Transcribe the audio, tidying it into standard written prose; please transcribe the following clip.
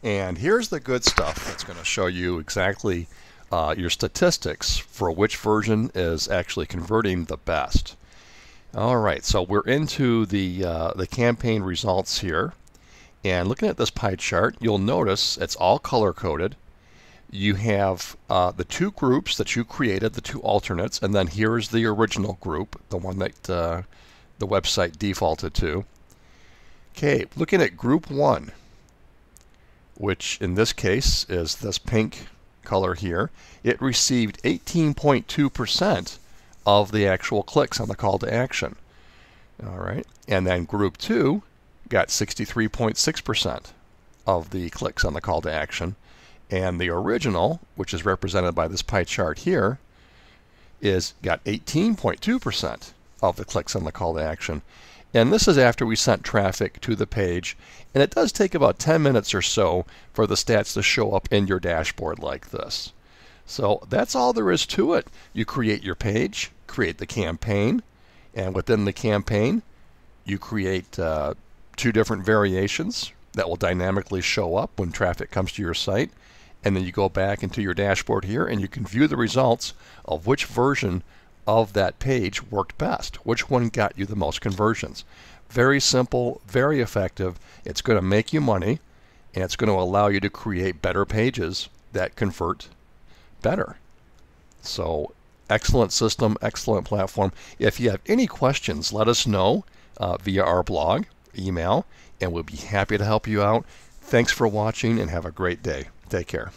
And here's the good stuff that's going to show you exactly your statistics for which version is actually converting the best. All right, so we're into the campaign results here. And looking at this pie chart, you'll notice it's all color-coded. You have the two groups that you created, the two alternates, and then here's the original group, the one that the website defaulted to. Okay, looking at group 1, which in this case is this pink color here, it received 18.2% of the actual clicks on the call to action. All right, and then group 2 got 63.6% of the clicks on the call to action. And the original, which is represented by this pie chart here, got 18.2% of the clicks on the call to action. And this is after we sent traffic to the page. And it does take about 10 minutes or so for the stats to show up in your dashboard like this. So that's all there is to it. You create your page, create the campaign, and within the campaign, you create 2 different variations that will dynamically show up when traffic comes to your site. And then you go back into your dashboard here and you can view the results of which version of that page worked best, which one got you the most conversions. Very simple, very effective. It's going to make you money, and it's going to allow you to create better pages that convert better. So excellent system, excellent platform. If you have any questions, let us know via our blog, email, and we'll be happy to help you out. Thanks for watching and have a great day. Take care.